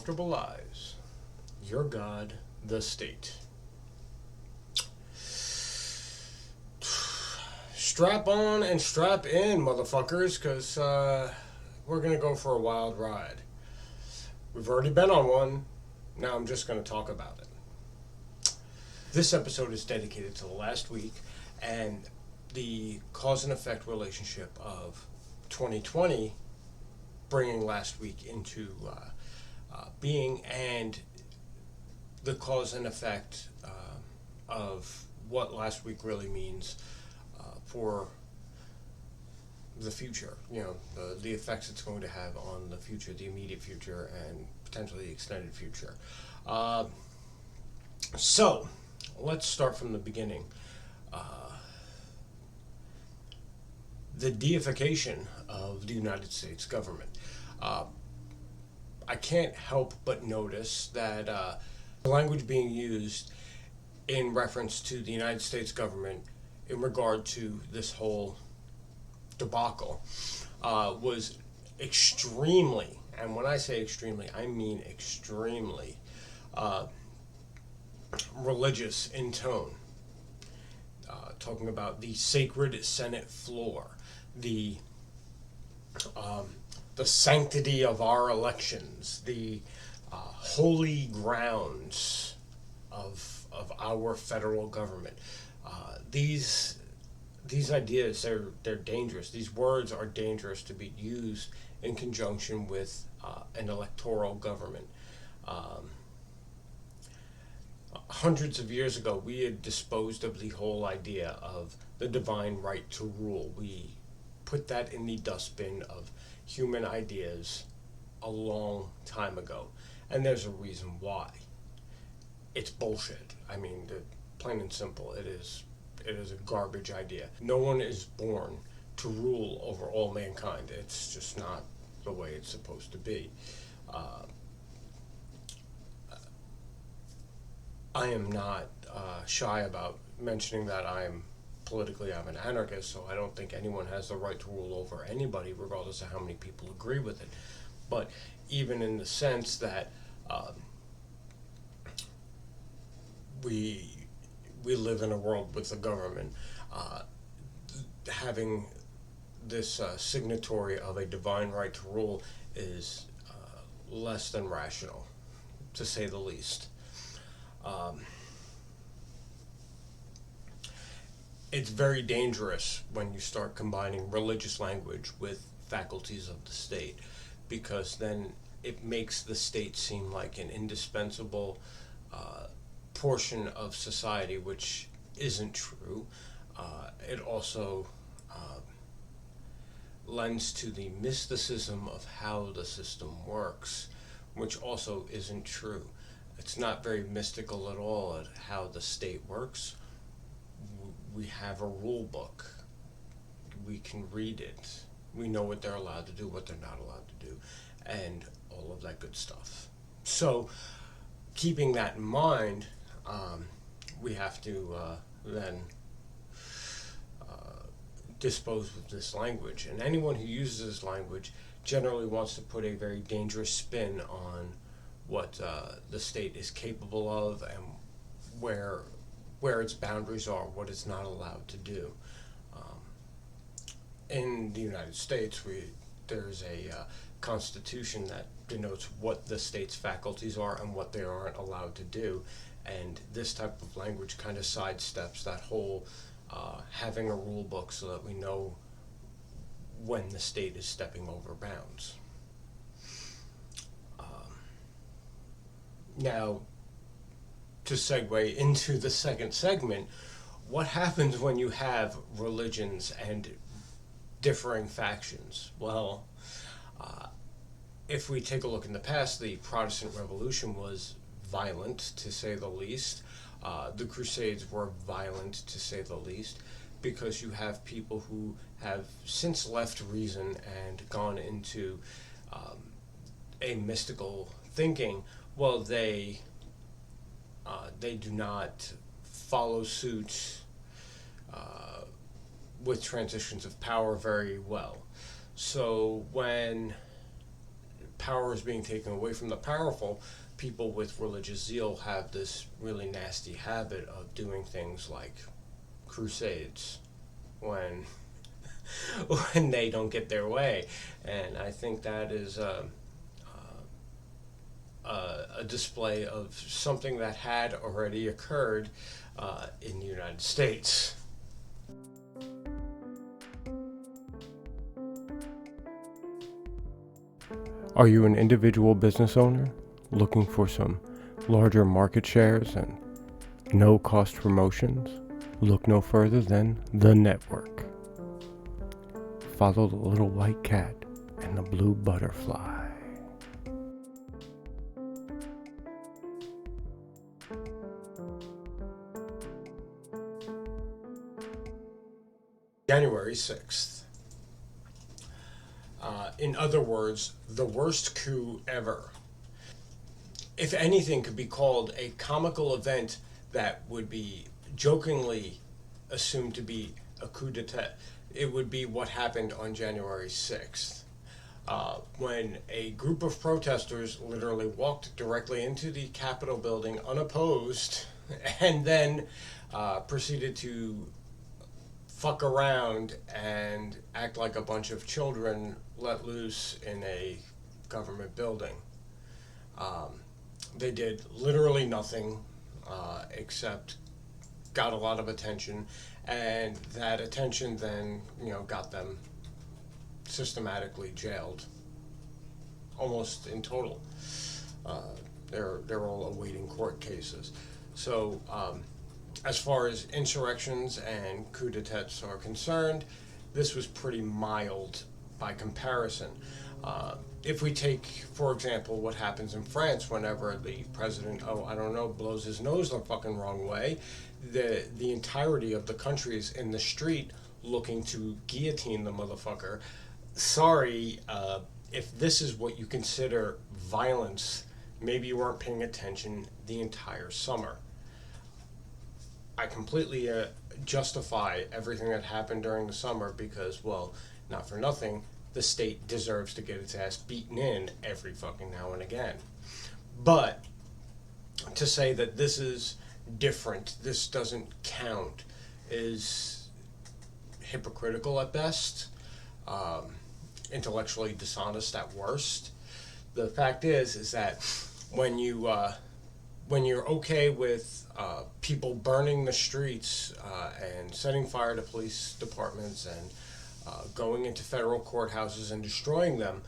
comfortable lives. Your God, the state. Strap on and strap in, motherfuckers, because we're going to go for a wild ride. We've already been on one. Now I'm just going to talk about it. This episode is dedicated to the last week and the cause and effect relationship of 2020 bringing last week into being, and the cause and effect of what last week really means for the future, the effects it's going to have on the future, the immediate future, and potentially the extended future. So, let's start from the beginning. The deification of the United States government. I can't help but notice that the language being used in reference to the United States government in regard to this whole debacle was extremely, and when I say extremely, I mean extremely religious in tone. Talking about the sacred Senate floor, the sanctity of our elections, the holy grounds of our federal government. These ideas, they're dangerous. These words are dangerous to be used in conjunction with an electoral government. Hundreds of years ago, we had disposed of the whole idea of the divine right to rule. We put that in the dustbin of human ideas a long time ago, and there's a reason why. It's bullshit. I mean, plain and simple, it is a garbage idea. No one is born to rule over all mankind. It's just not the way it's supposed to be. I am not shy about mentioning that I'm an anarchist, so I don't think anyone has the right to rule over anybody, regardless of how many people agree with it. But even in the sense that we live in a world with a government, having this signatory of a divine right to rule is less than rational, to say the least. It's very dangerous when you start combining religious language with faculties of the state, because then it makes the state seem like an indispensable portion of society, which isn't true. It also lends to the mysticism of how the system works, which also isn't true. It's not very mystical at all at how the state works. We have a rule book. We can read it. We know what they're allowed to do, what they're not allowed to do, and all of that good stuff. So, keeping that in mind, we have to then dispose of this language. And anyone who uses this language generally wants to put a very dangerous spin on what the state is capable of and where its boundaries are, what it's not allowed to do. In the United States, there's a constitution that denotes what the state's faculties are and what they aren't allowed to do, and this type of language kind of sidesteps that whole having a rule book so that we know when the state is stepping over bounds. Now, to segue into the second segment, what happens when you have religions and differing factions? Well, if we take a look in the past, the Protestant Revolution was violent, to say the least. The Crusades were violent, to say the least, because you have people who have since left reason and gone into a mystical thinking. Well, they do not follow suit with transitions of power very well. So when power is being taken away from the powerful, people with religious zeal have this really nasty habit of doing things like crusades when when they don't get their way. And I think that is a display of something that had already occurred in the United States. Are you an individual business owner looking for some larger market shares and no cost promotions? Look no further than The Network. Follow the little white cat and the blue butterfly. January 6th. In other words, the worst coup ever. If anything could be called a comical event that would be jokingly assumed to be a coup d'etat, it would be what happened on January 6th. When a group of protesters literally walked directly into the Capitol building unopposed and then proceeded to fuck around and act like a bunch of children let loose in a government building. They did literally nothing except got a lot of attention, and that attention then, got them systematically jailed, almost in total. They're all awaiting court cases. So, as far as insurrections and coups d'etats are concerned, this was pretty mild by comparison. If we take, for example, what happens in France whenever the president, blows his nose the fucking wrong way, the entirety of the country is in the street looking to guillotine the motherfucker. Sorry, if this is what you consider violence, maybe you weren't paying attention the entire summer. I completely justify everything that happened during the summer because, well, not for nothing, the state deserves to get its ass beaten in every fucking now and again. But to say that this is different, this doesn't count, is hypocritical at best, intellectually dishonest at worst. The fact is that when you're okay with people burning the streets and setting fire to police departments and going into federal courthouses and destroying them,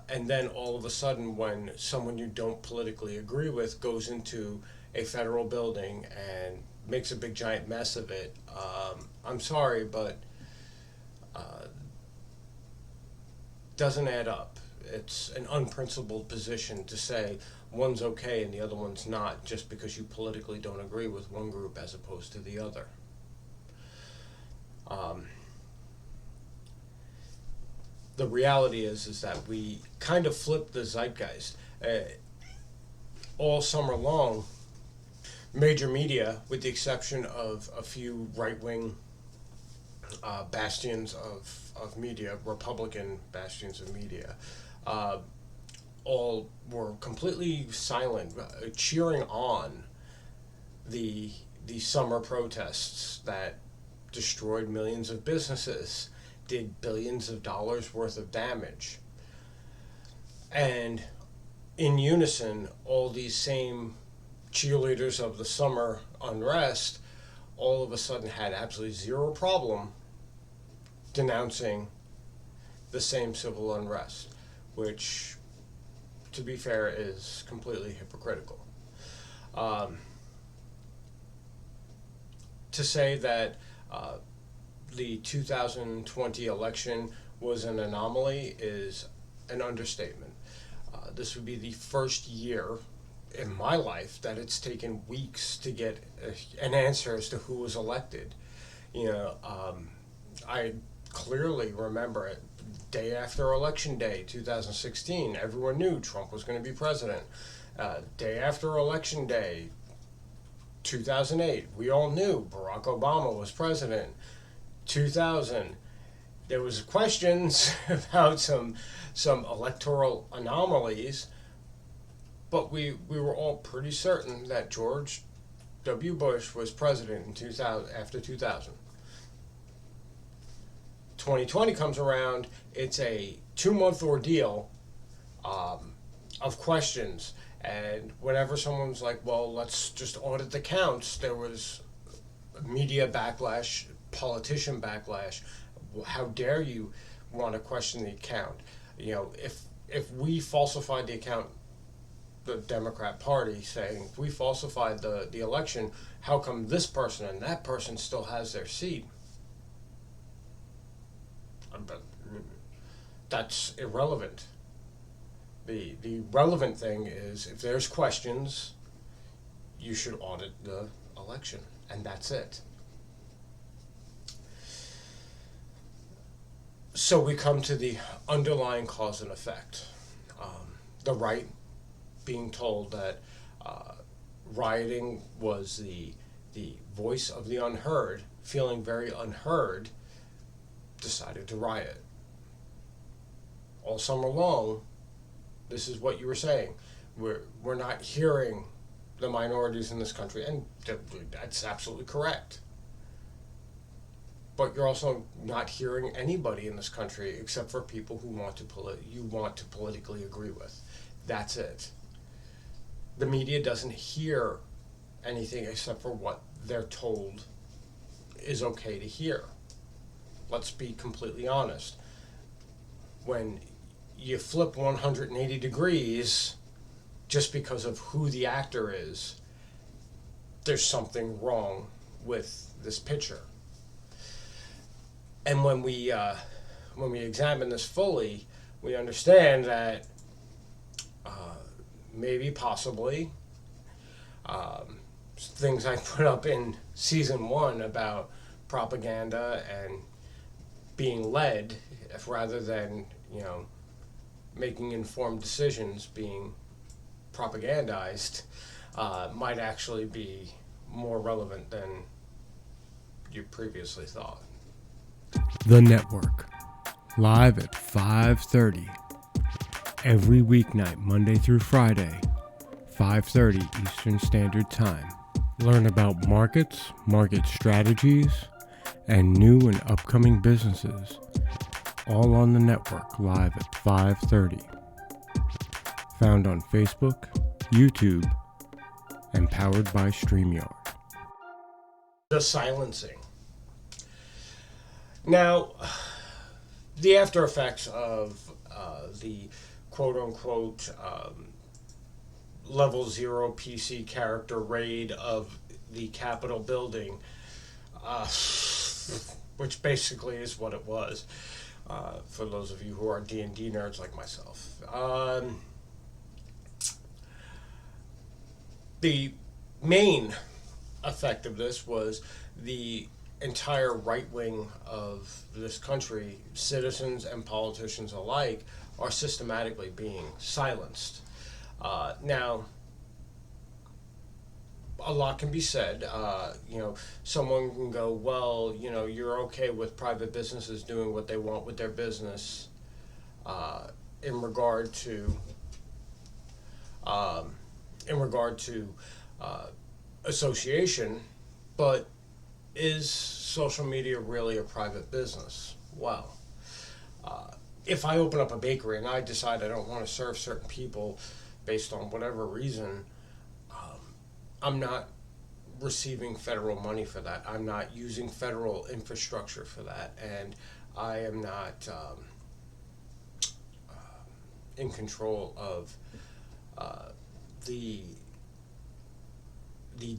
and then all of a sudden when someone you don't politically agree with goes into a federal building and makes a big giant mess of it, I'm sorry, but doesn't add up. It's an unprincipled position to say one's okay and the other one's not just because you politically don't agree with one group as opposed to the other. The reality is that we kind of flipped the zeitgeist. All summer long, major media, with the exception of a few right-wing bastions of media, Republican bastions of media, all were completely silent, cheering on the summer protests that destroyed millions of businesses, did billions of dollars worth of damage. And in unison, all these same cheerleaders of the summer unrest all of a sudden had absolutely zero problem denouncing the same civil unrest, which, to be fair, is completely hypocritical. To say that the 2020 election was an anomaly is an understatement. This would be the first year in my life that it's taken weeks to get an answer as to who was elected. I clearly remember it. Day after Election Day, 2016, everyone knew Trump was going to be president. Day after Election Day, 2008, we all knew Barack Obama was president. 2000, There was questions about some electoral anomalies, but we were all pretty certain that George W. Bush was president in 2000 after 2000. 2020 comes around. It's a 2-month ordeal of questions, and whenever someone's like, "Well, let's just audit the counts," there was media backlash, politician backlash. How dare you want to question the account? You know, if we falsified the account, the Democrat Party saying, if we falsified the election, how come this person and that person still has their seat? But that's irrelevant. The relevant thing is, if there's questions, you should audit the election, and that's it. So we come to the underlying cause and effect. The right being told that rioting was the voice of the unheard, feeling very unheard, decided to riot. All summer long, this is what you were saying. We're not hearing the minorities in this country, and that's absolutely correct. But you're also not hearing anybody in this country except for people who you want to politically agree with. That's it. The media doesn't hear anything except for what they're told is okay to hear. Let's be completely honest. When you flip 180 degrees just because of who the actor is, there's something wrong with this picture. And when we examine this fully, we understand that maybe, possibly, things I put up in season 1 about propaganda and being led, rather than, making informed decisions, being propagandized, might actually be more relevant than you previously thought. The Network, live at 5:30. Every weeknight, Monday through Friday, 5:30 Eastern Standard Time. Learn about markets, market strategies, and new and upcoming businesses, all on the network, live at 5:30. Found on Facebook, YouTube, and powered by StreamYard. The silencing. Now, the after effects of the quote-unquote level 0 PC character raid of the Capitol building, which basically is what it was, for those of you who are D&D nerds like myself. The main effect of this was the entire right wing of this country, citizens and politicians alike, are systematically being silenced. Now, a lot can be said. Someone can go, well, you're okay with private businesses doing what they want with their business, in regard to association, but is social media really a private business? Well, if I open up a bakery and I decide I don't want to serve certain people based on whatever reason, I'm not receiving federal money for that. I'm not using federal infrastructure for that, and I am not in control of the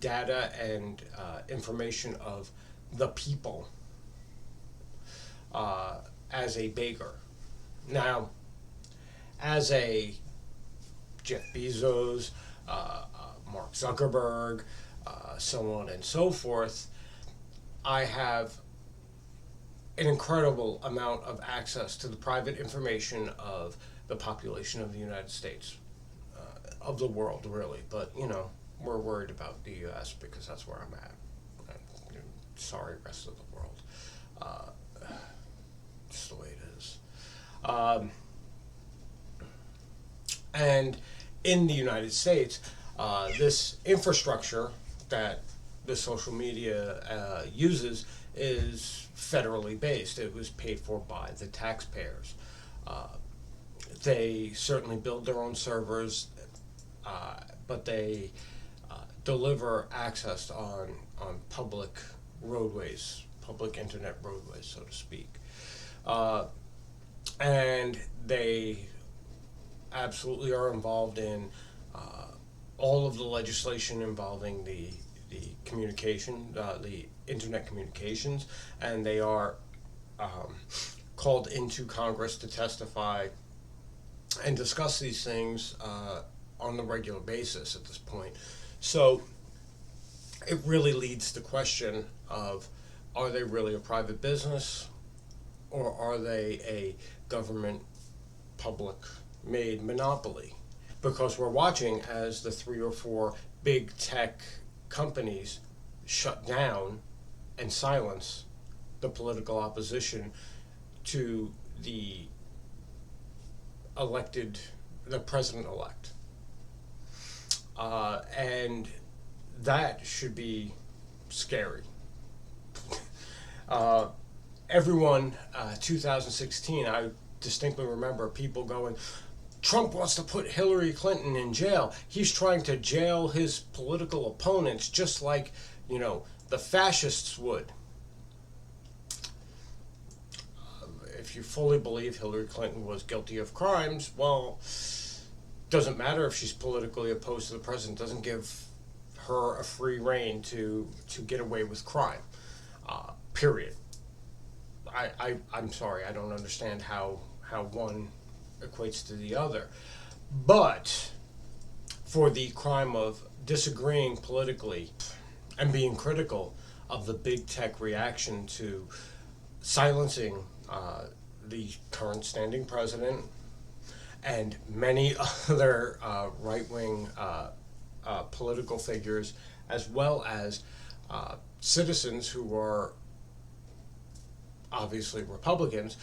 data and information of the people as a baker. Now, as a Jeff Bezos, Mark Zuckerberg, so on and so forth, I have an incredible amount of access to the private information of the population of the United States, of the world, really. But, we're worried about the U.S. because that's where I'm at. Sorry, rest of the world. just the way it is. And in the United States, this infrastructure that the social media uses is federally based. It was paid for by the taxpayers. They certainly build their own servers, but they deliver access on public roadways, public internet roadways, so to speak. And they absolutely are involved in all of the legislation involving the communication, the internet communications, and they are called into Congress to testify and discuss these things on a regular basis at this point. So it really leads to the question of, are they really a private business, or are they a government public made monopoly? Because we're watching as the 3 or 4 big tech companies shut down and silence the political opposition to the president-elect. And that should be scary. Everyone, 2016, I distinctly remember people going, Trump wants to put Hillary Clinton in jail. He's trying to jail his political opponents just like, the fascists would. If you fully believe Hillary Clinton was guilty of crimes, well, doesn't matter if she's politically opposed to the president. Doesn't give her a free rein to get away with crime. Period. I'm sorry, I don't understand how one equates to the other. But for the crime of disagreeing politically and being critical of the big tech reaction to silencing the current standing president and many other right-wing political figures, as well as citizens who are obviously Republicans,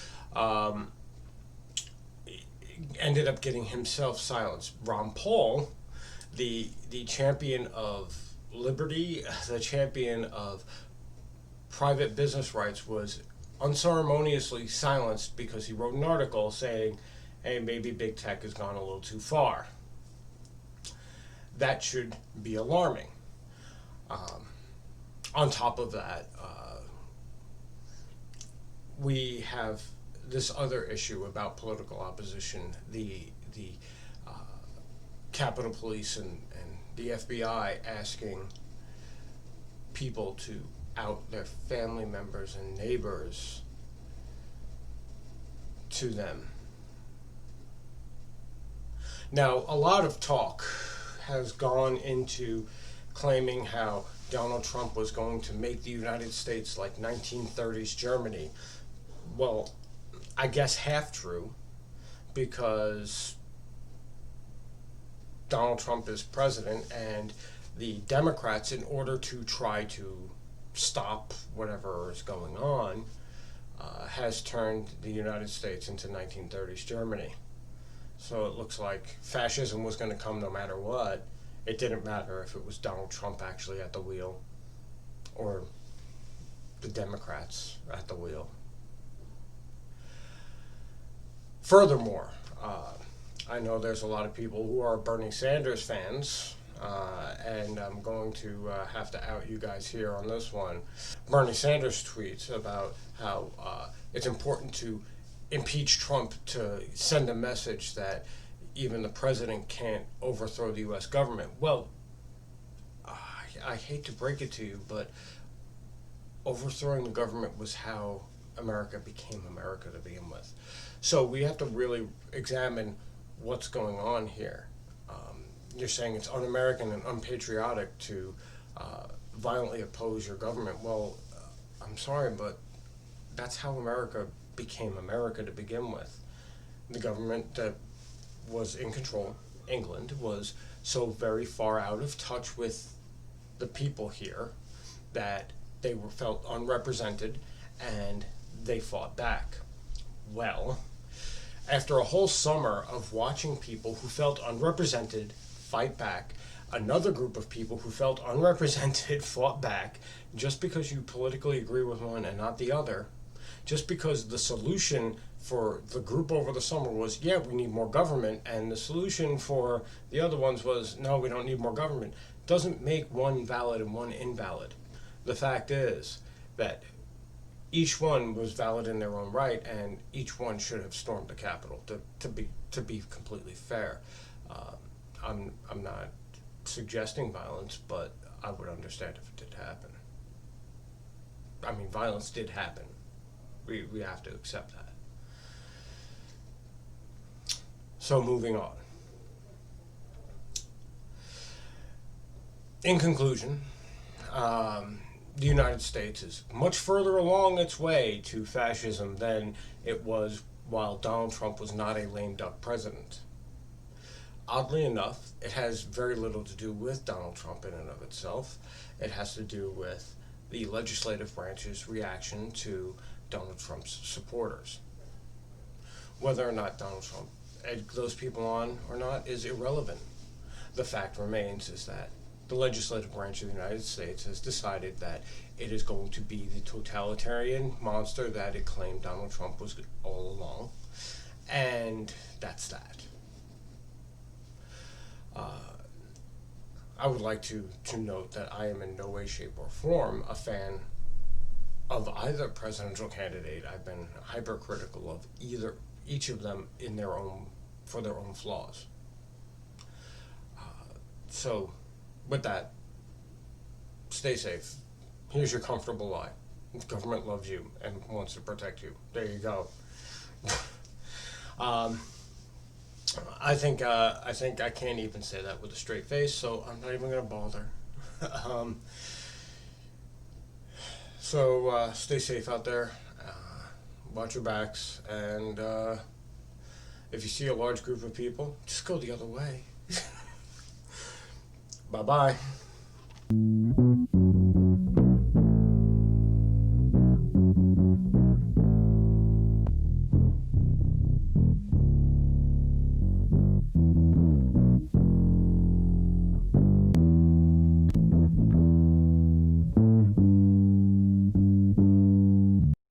ended up getting himself silenced. Ron Paul, the champion of liberty, the champion of private business rights, was unceremoniously silenced because he wrote an article saying, hey, maybe big tech has gone a little too far. That should be alarming. On top of that, we have this other issue about political opposition, the Capitol Police and the FBI asking people to out their family members and neighbors to them. Now, a lot of talk has gone into claiming how Donald Trump was going to make the United States like 1930s Germany. Well, I guess half true, because Donald Trump is president, and the Democrats, in order to try to stop whatever is going on, has turned the United States into 1930s Germany. So it looks like fascism was going to come no matter what. It didn't matter if it was Donald Trump actually at the wheel or the Democrats at the wheel. Furthermore, I know there's a lot of people who are Bernie Sanders fans, and I'm going to have to out you guys here on this one. Bernie Sanders tweets about how it's important to impeach Trump to send a message that even the president can't overthrow the U.S. government. Well, I hate to break it to you, but overthrowing the government was how America became America to begin with. So we have to really examine what's going on here. You're saying it's un-American and unpatriotic to violently oppose your government. Well, I'm sorry, but that's how America became America to begin with. The government that was in control, England, was so very far out of touch with the people here that they felt unrepresented, and they fought back. Well, after a whole summer of watching people who felt unrepresented fight back, another group of people who felt unrepresented fought back. Just because you politically agree with one and not the other, just because the solution for the group over the summer was, yeah, we need more government, and the solution for the other ones was, no, we don't need more government, doesn't make one valid and one invalid. The fact is that each one was valid in their own right, and each one should have stormed the Capitol. To be completely fair, I'm not suggesting violence, but I would understand if it did happen. I mean, violence did happen. We have to accept that. So moving on. In conclusion, the United States is much further along its way to fascism than it was while Donald Trump was not a lame duck president. Oddly enough, it has very little to do with Donald Trump in and of itself. It has to do with the legislative branch's reaction to Donald Trump's supporters. Whether or not Donald Trump egged those people on or not is irrelevant. The fact remains is that the legislative branch of the United States has decided that it is going to be the totalitarian monster that it claimed Donald Trump was all along. And that's that. I would like to note that I am in no way, shape, or form a fan of either presidential candidate. I've been hypercritical of each of them for their own flaws. So, with that, stay safe. Here's your comfortable lie. The government loves you and wants to protect you. There you go. I think I can't even say that with a straight face, so I'm not even going to bother. So stay safe out there. Watch your backs, and if you see a large group of people, just go the other way. Bye-bye.